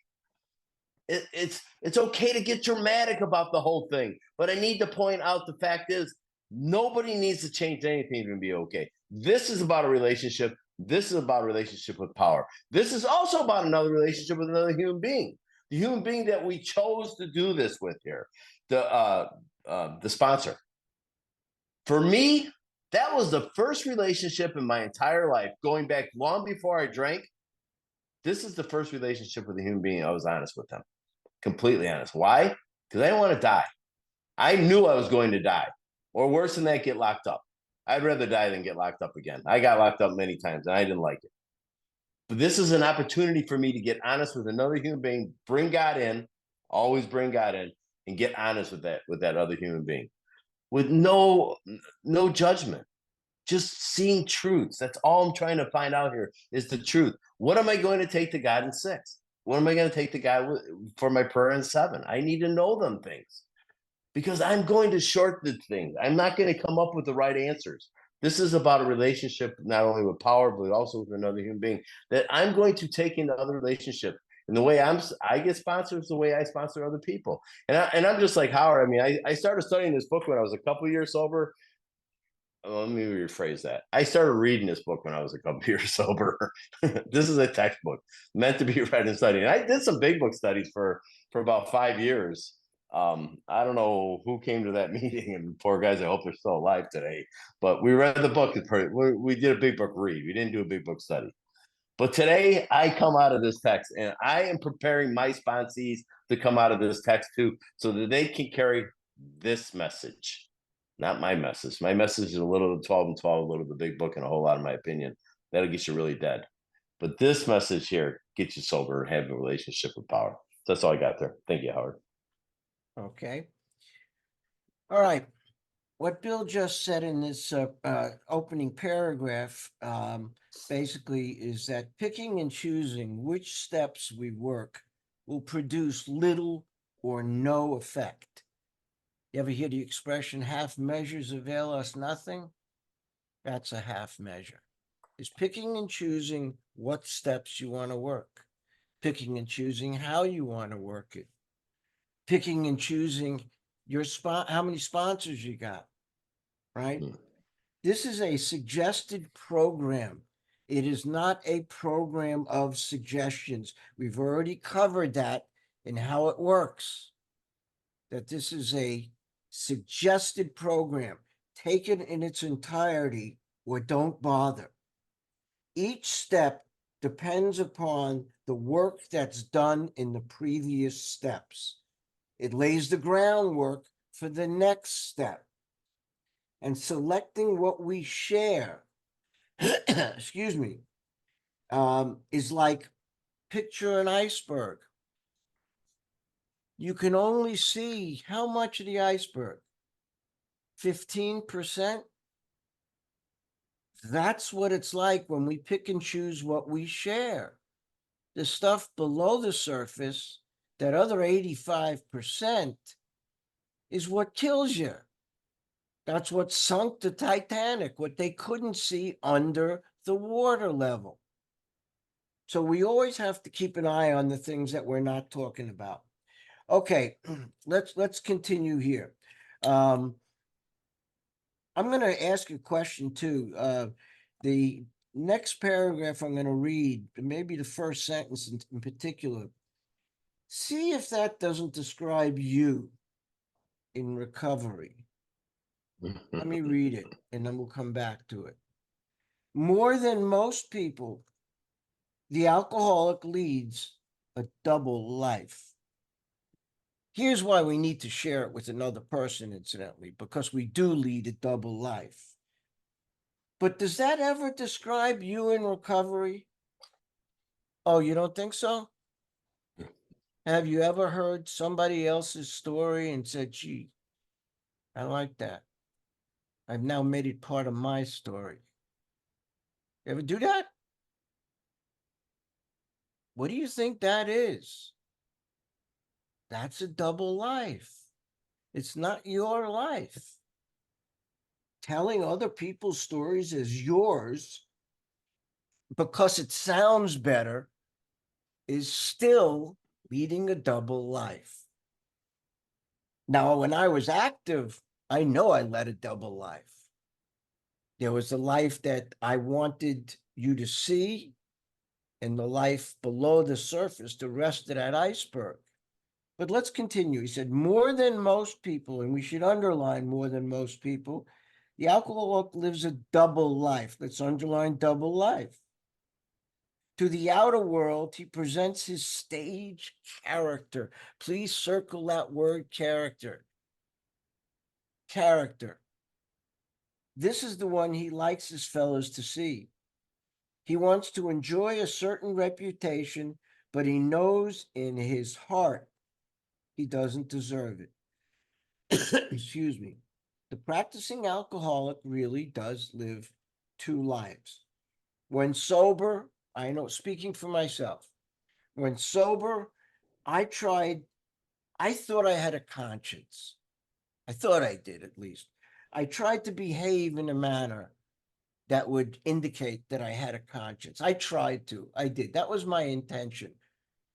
S1: It's okay to get dramatic about the whole thing, but I need to point out the fact is nobody needs to change anything to be okay. This is about a relationship. This is about a relationship with power. This is also about another relationship with another human being, the human being that we chose to do this with here, the sponsor. For me, that was the first relationship in my entire life, going back long before I drank. This is the first relationship with a human being I was honest with them, completely honest. Why? Because I didn't want to die. I knew I was going to die, or worse than that, get locked up. I'd rather die than get locked up again. I got locked up many times and I didn't like it. But this is an opportunity for me to get honest with another human being, bring God in, always bring God in, and get honest with that other human being with no judgment, just seeing truths. That's all I'm trying to find out here is the truth. What am I going to take to God in 6? What am I going to take to God for my prayer in 7? I need to know them things because I'm going to short the things. I'm not going to come up with the right answers. This is about a relationship, not only with power, but also with another human being that I'm going to take into other relationships. And the way I get sponsored is the way I sponsor other people. And I'm just like Howard. I mean, I started studying this book when I was a couple years sober. Let me rephrase that. I started reading this book when I was a couple years sober. This is a textbook meant to be read and studied. And I did some big book studies for about 5 years. I don't know who came to that meeting, and poor guys, I hope they're still alive today. But we read the book. We did a big book read. We didn't do a big book study. But today I come out of this text and I am preparing my sponsees to come out of this text too, so that they can carry this message, not my message. My message is a little 12 and 12, a little the big book, and a whole lot, in my opinion. That'll get you really dead. But this message here gets you sober and have a relationship with power. So that's all I got there. Thank you, Howard.
S2: Okay. All right. What Bill just said in this opening paragraph basically is that picking and choosing which steps we work will produce little or no effect. You ever hear the expression half measures avail us nothing? That's a half measure. Is picking and choosing what steps you want to work, picking and choosing how you want to work it, picking and choosing your how many sponsors you got, right? This is a suggested program. It is not a program of suggestions. We've already covered that and how it works. That this is a suggested program. Take it in its entirety or don't bother. Each step depends upon the work that's done in the previous steps. It lays the groundwork for the next step. And selecting what we share, excuse me, is like picture an iceberg. You can only see how much of the iceberg? 15%? That's what it's like when we pick and choose what we share. The stuff below the surface, that other 85%, is what kills you. That's what sunk the Titanic, what they couldn't see under the water level. So we always have to keep an eye on the things that we're not talking about. Okay, let's continue here. I'm going to ask a question too. The next paragraph I'm going to read, maybe the first sentence in particular, see if that doesn't describe you in recovery. Let me read it, and then we'll come back to it. More than most people, the alcoholic leads a double life. Here's why we need to share it with another person, incidentally, because we do lead a double life. But does that ever describe you in recovery? Oh, you don't think so? Have you ever heard somebody else's story and said, gee, I like that. I've now made it part of my story. You ever do that? What do you think that is? That's a double life. It's not your life. Telling other people's stories as yours because it sounds better is still leading a double life. Now, when I was active, I know I led a double life. There was a life that I wanted you to see, and the life below the surface, the rest of that iceberg. But let's continue. He said, more than most people, and we should underline more than most people, The alcoholic lives a double life. Let's underline double life. To the outer world, he presents his stage character. Please circle that word character. Character. This is the one he likes his fellows to see. He wants to enjoy a certain reputation, but he knows in his heart he doesn't deserve it. Excuse me. The practicing alcoholic really does live two lives. When sober, I know, speaking for myself, when sober, I thought I had a conscience. I thought I did, at least. I tried to behave in a manner that would indicate that I had a conscience. I tried to. I did. That was my intention.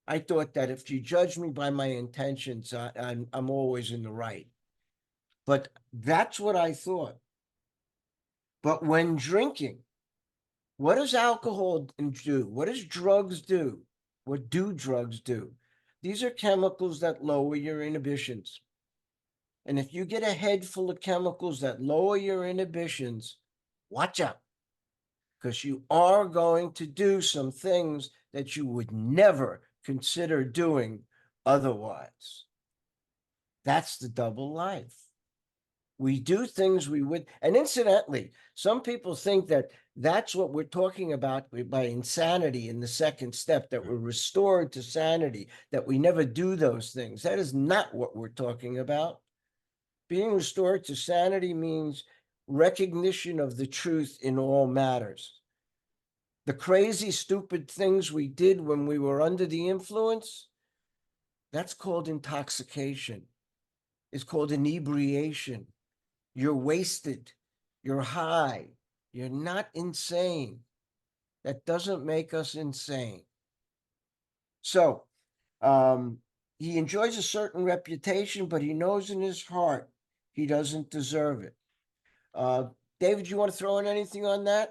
S2: I thought that if you judge me by my intentions, I'm always in the right. But that's what I thought. But when drinking, what does alcohol do? What does drugs do? What do drugs do? These are chemicals that lower your inhibitions. And if you get a head full of chemicals that lower your inhibitions, watch out, because you are going to do some things that you would never consider doing otherwise. That's the double life. We do things we would, and incidentally, some people think that that's what we're talking about by insanity in the second step, that we're restored to sanity, that we never do those things. That is not what we're talking about. Being restored to sanity means recognition of the truth in all matters. The crazy, stupid things we did when we were under the influence, that's called intoxication. It's called inebriation. You're wasted. You're high. You're not insane. That doesn't make us insane. So, he enjoys a certain reputation, but he knows in his heart he doesn't deserve it. David, you want to throw in anything on that?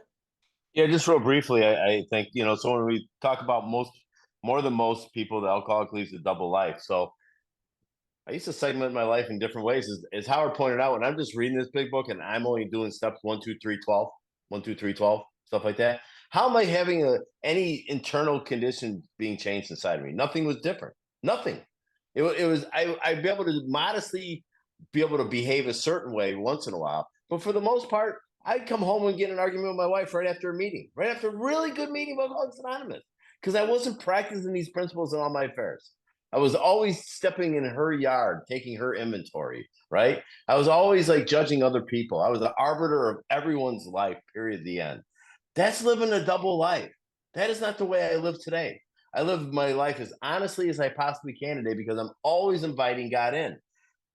S1: Yeah, just real briefly, I think, so when we talk about more than most people, the alcoholic leads a double life. So I used to segment my life in different ways. As Howard pointed out, when I'm just reading this big book and I'm only doing steps 1, 2, 3, 12, 1, 2, 3, 12, stuff like that. How am I having any internal condition being changed inside of me? Nothing was different. Nothing. It was I'd be able to modestly be able to behave a certain way once in a while, but for the most part, I'd come home and get an argument with my wife right after a meeting, right after a really good meeting of Alcoholics Anonymous, because I wasn't practicing these principles in all my affairs. I was always stepping in her yard, taking her inventory, right? I was always like judging other people. I was the arbiter of everyone's life, period, the end. That's living a double life. That is not the way I live today. I live my life as honestly as I possibly can today because I'm always inviting God in.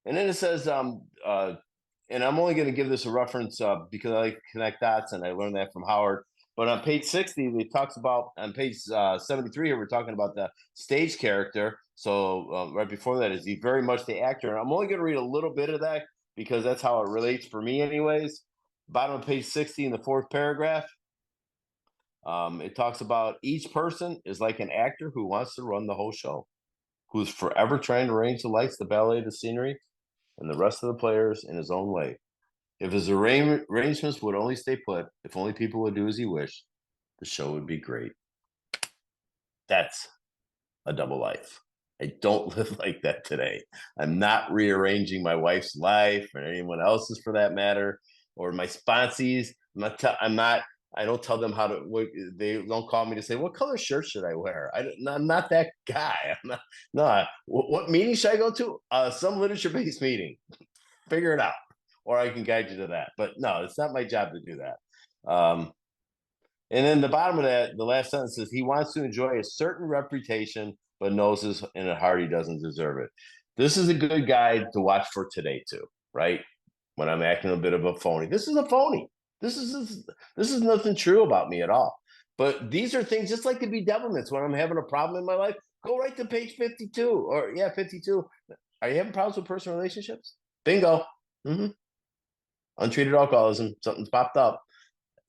S1: And then it says, and I'm only going to give this a reference because I like to connect dots, and I learned that from Howard. But on page 60, it talks about, on page 73 here, we're talking about the stage character. So right before that, is he very much the actor? And I'm only going to read a little bit of that because that's how it relates for me anyways. Bottom of page 60 in the fourth paragraph, it talks about each person is like an actor who wants to run the whole show, who's forever trying to arrange the lights, the ballet, the scenery, and the rest of the players in his own way. If his arrangements would only stay put, if only people would do as he wished, the show would be great. That's a double life. I don't live like that today. I'm not rearranging my wife's life or anyone else's for that matter, or my sponsees. I don't tell them how to. They don't call me to say what color shirt should I wear. I'm not that guy. I'm not. No. What meeting should I go to? Some literature-based meeting. Figure it out, or I can guide you to that. But no, it's not my job to do that. And then the bottom of that, the last sentence says he wants to enjoy a certain reputation, but knows his in at heart he doesn't deserve it. This is a good guide to watch for today too, right? When I'm acting a bit of a phony. This is a phony. This is nothing true about me at all. But these are things just like the bedevilments. When I'm having a problem in my life, go right to page 52 or 52. Are you having problems with personal relationships? Bingo. Mm-hmm. Untreated alcoholism. Something's popped up.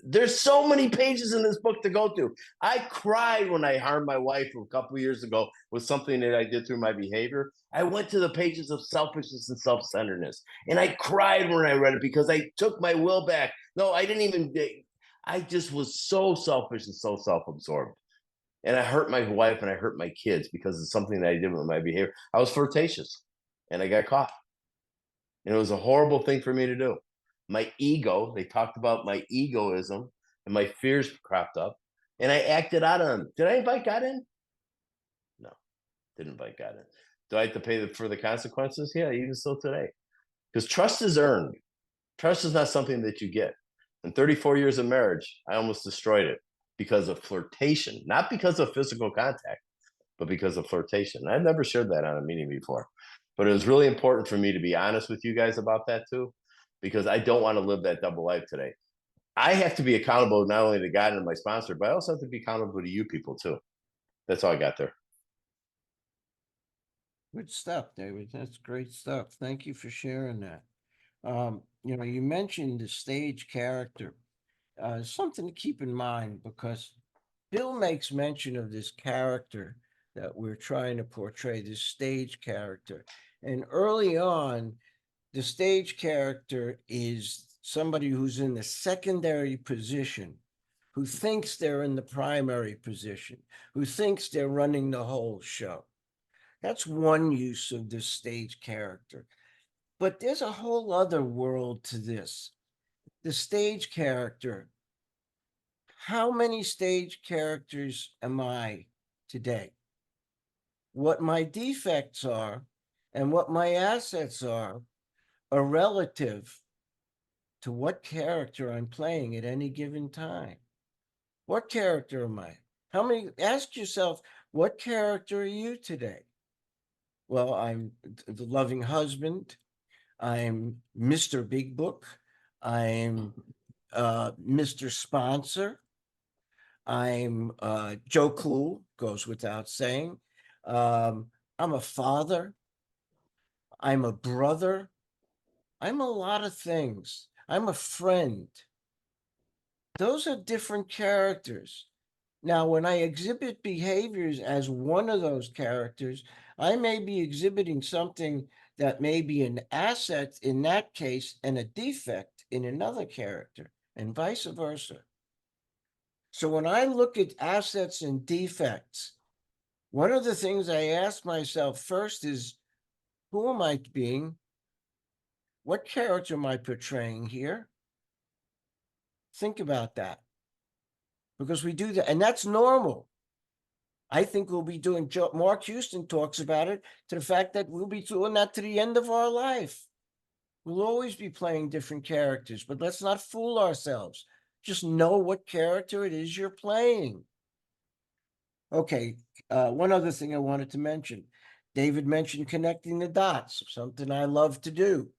S1: there's so many pages in this book to go through. I cried when I harmed my wife a couple of years ago with something that I did through my behavior. I went to the pages of selfishness and self-centeredness, and I cried when I read it because I took my will back. No, I didn't even. I just was so selfish and so self-absorbed, and I hurt my wife and I hurt my kids because of something that I did with my behavior. I was flirtatious, and I got caught, and it was a horrible thing for me to do. My ego, they talked about my egoism and my fears cropped up, and I acted out on them. Did I invite God in? No, didn't invite God in. Do I have to pay for the consequences? Yeah, even still today. Because trust is earned. Trust is not something that you get. In 34 years of marriage, I almost destroyed it because of flirtation, not because of physical contact, but because of flirtation. I've never shared that on a meeting before, but it was really important for me to be honest with you guys about that too, because I don't want to live that double life today. I have to be accountable not only to God and my sponsor, but I also have to be accountable to you people too. That's all I got there.
S2: Good stuff, David. That's great stuff. Thank you for sharing that. You mentioned the stage character. Something to keep in mind because Bill makes mention of this character that we're trying to portray, this stage character. And early on, the stage character is somebody who's in the secondary position, who thinks they're in the primary position, who thinks they're running the whole show. That's one use of this stage character. But there's a whole other world to this. The stage character. How many stage characters am I today? What my defects are and what my assets are relative to what character I'm playing at any given time. What character am I? Ask yourself, what character are you today? Well, I'm the loving husband. I'm Mr. Big Book. I'm Mr. Sponsor. I'm Joe Clue, goes without saying. I'm a father. I'm a brother. I'm a lot of things. I'm a friend. Those are different characters. Now, when I exhibit behaviors as one of those characters, I may be exhibiting something that may be an asset in that case and a defect in another character, and vice versa. So when I look at assets and defects, one of the things I ask myself first is, who am I being? What character am I portraying here? Think about that. Because we do that, and that's normal. I think we'll be doing, Mark Houston talks about it, to the fact that we'll be doing that to the end of our life. We'll always be playing different characters, but let's not fool ourselves. Just know what character it is you're playing. Okay, one other thing I wanted to mention. David mentioned connecting the dots, something I love to do.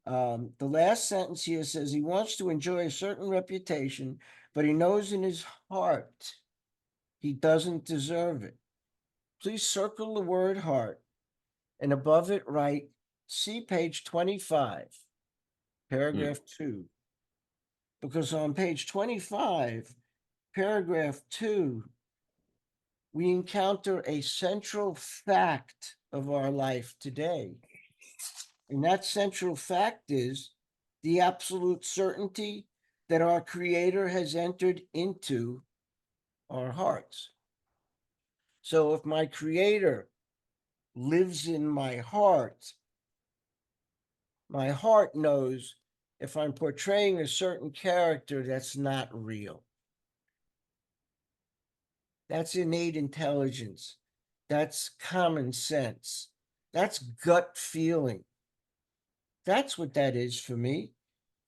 S2: The last sentence here says he wants to enjoy a certain reputation, but he knows in his heart he doesn't deserve it. Please circle the word heart and above it write, see page 25, paragraph 2. Because on page 25, paragraph 2, we encounter a central fact of our life today. And that central fact is the absolute certainty that our Creator has entered into our hearts. So if my Creator lives in my heart knows if I'm portraying a certain character that's not real. That's innate intelligence. That's common sense. That's gut feeling. That's what that is for me.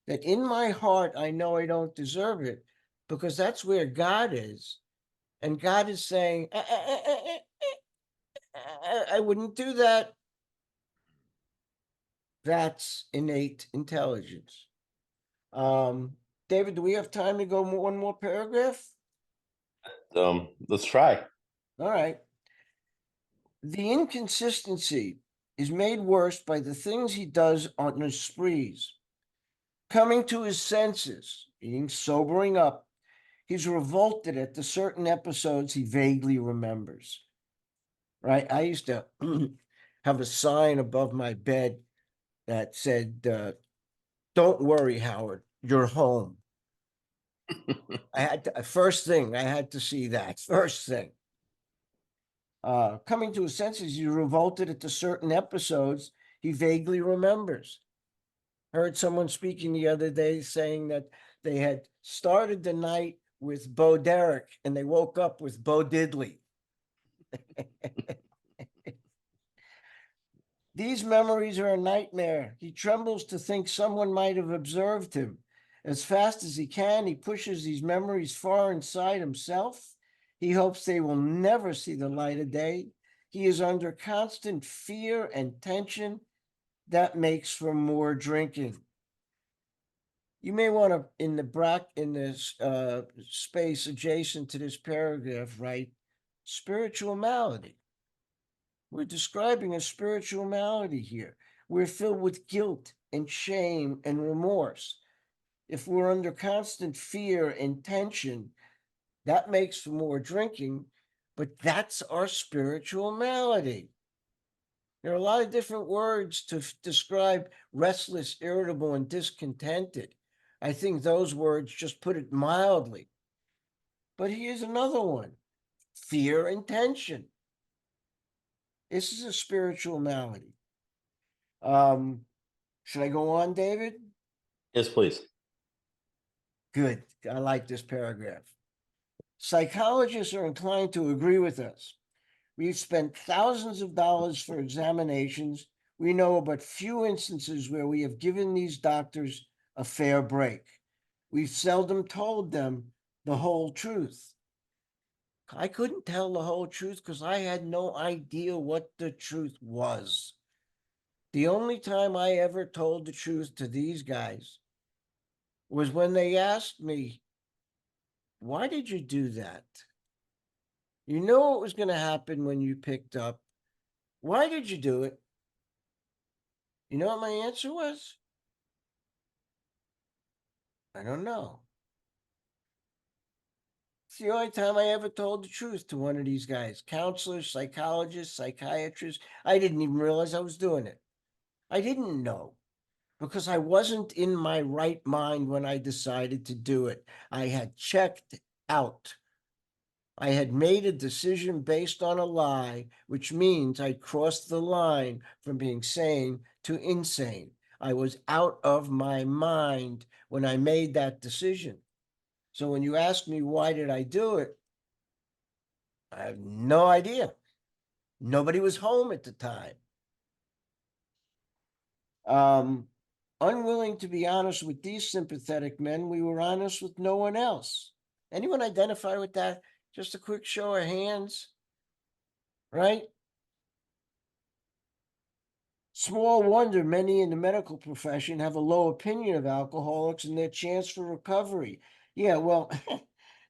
S2: That in my heart, I know I don't deserve it because that's where God is. And God is saying, I wouldn't do that. That's innate intelligence. David, do we have time to go one more paragraph?
S1: Let's try.
S2: All right. The inconsistency is made worse by the things he does on his sprees. Coming to his senses, being sobering up, he's revolted at the certain episodes he vaguely remembers. Right? I used to have a sign above my bed that said, "Don't worry, Howard, you're home." I had to, first thing, I had to see that first thing. Coming to his senses, he revolted at the certain episodes he vaguely remembers. Heard someone speaking the other day saying that they had started the night with Bo Derek and they woke up with Bo Diddley. These memories are a nightmare. He trembles to think someone might have observed him. As fast as he can, he pushes these memories far inside himself. He hopes they will never see the light of day. He is under constant fear and tension. That makes for more drinking. You may want to, in this space adjacent to this paragraph, write spiritual malady. We're describing a spiritual malady here. We're filled with guilt and shame and remorse. If we're under constant fear and tension, that makes for more drinking, but that's our spiritual malady. There are a lot of different words to describe restless, irritable, and discontented. I think those words just put it mildly. But here's another one: fear and tension. This is a spiritual malady. Should I go on, David?
S1: Yes, please.
S2: Good. I like this paragraph. Psychologists are inclined to agree with us. We've spent thousands of dollars for examinations. We know but few instances where we have given these doctors a fair break. We've seldom told them the whole truth. I couldn't tell the whole truth because I had no idea what the truth was. The only time I ever told the truth to these guys was when they asked me, "Why did you do that? You know what was going to happen when you picked up. Why did you do it?" You know what my answer was? I don't know. It's the only time I ever told the truth to one of these guys, counselors, psychologists, psychiatrists. I didn't even realize I was doing it. I didn't know because I wasn't in my right mind when I decided to do it. I had checked out. I had made a decision based on a lie, which means I crossed the line from being sane to insane. I was out of my mind when I made that decision. So when you ask me why did I do it, I have no idea. Nobody was home at the time. Unwilling to be honest with these sympathetic men, we were honest with no one else. Anyone identify with that? Just a quick show of hands, right? Small wonder many in the medical profession have a low opinion of alcoholics and their chance for recovery. Yeah, well,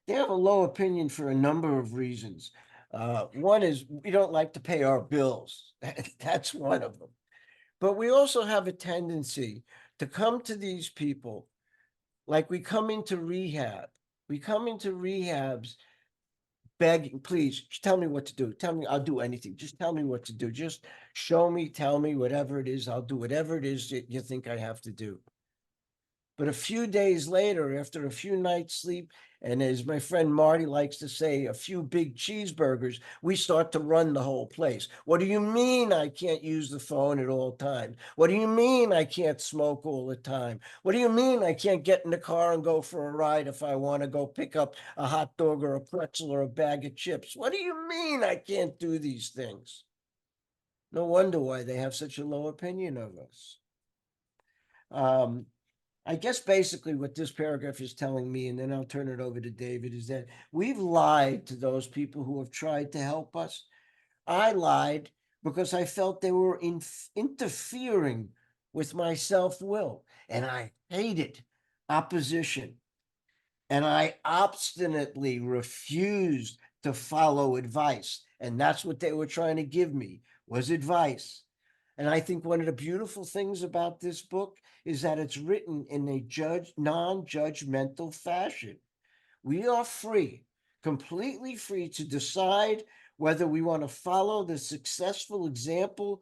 S2: they have a low opinion for a number of reasons. One is we don't like to pay our bills. That's one of them. But we also have a tendency to come to these people like we come into rehab. We come into rehabs begging, "Please tell me what to do. Tell me, I'll do anything. Just tell me what to do. Just show me, tell me whatever it is. I'll do whatever it is that you think I have to do." But a few days later, after a few nights sleep, and as my friend Marty likes to say, a few big cheeseburgers, we start to run the whole place. What do you mean I can't use the phone at all times? What do you mean I can't smoke all the time? What do you mean I can't get in the car and go for a ride if I want to go pick up a hot dog or a pretzel or a bag of chips? What do you mean I can't do these things? No wonder why they have such a low opinion of us. I guess basically what this paragraph is telling me, and then I'll turn it over to David, is that we've lied to those people who have tried to help us. I lied because I felt they were interfering with my self-will, and I hated opposition. And I obstinately refused to follow advice. And that's what they were trying to give me, was advice. And I think one of the beautiful things about this book is that it's written in a non-judgmental fashion. We are free, completely free to decide whether we want to follow the successful example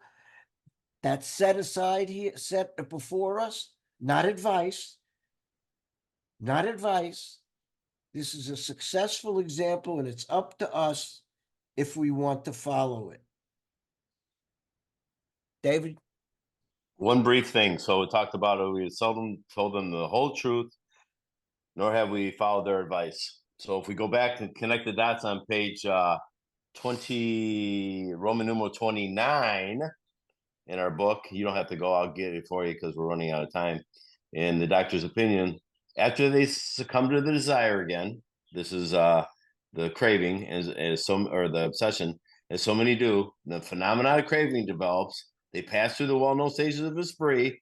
S2: that's set before us, not advice. Not advice. This is a successful example, and it's up to us if we want to follow it. David?
S1: One brief thing. So we talked about it. We seldom told them the whole truth, nor have we followed their advice. So if we go back and connect the dots on page 20, Roman numeral 29 in our book, you don't have to go. I'll get it for you because we're running out of time. In the doctor's opinion, after they succumb to the desire again, this is the craving as some, or the obsession, as so many do, the phenomenon of craving develops. They pass through the well-known stages of a spree,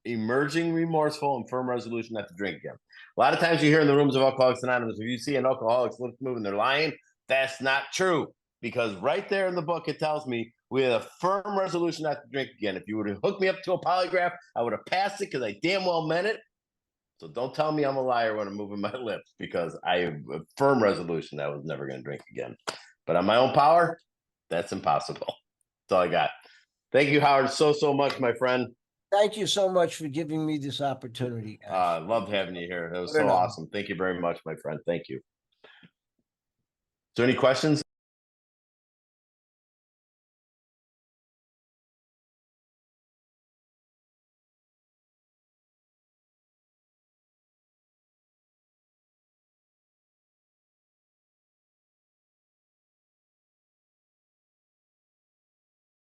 S1: emerging remorseful and firm resolution not to drink again. A lot of times you hear in the rooms of Alcoholics Anonymous, if you see an alcoholic's lips moving, they're lying. That's not true, because right there in the book, it tells me we had a firm resolution not to drink again. If you would have hooked me up to a polygraph, I would have passed it because I damn well meant it. So don't tell me I'm a liar when I'm moving my lips, because I have a firm resolution that I was never going to drink again. But on my own power, that's impossible. That's all I got. Thank you, Howard, so much, my friend.
S2: Thank you so much for giving me this opportunity.
S1: Loved having you here. That was so awesome. Thank you very much, my friend. Thank you. Is there any questions?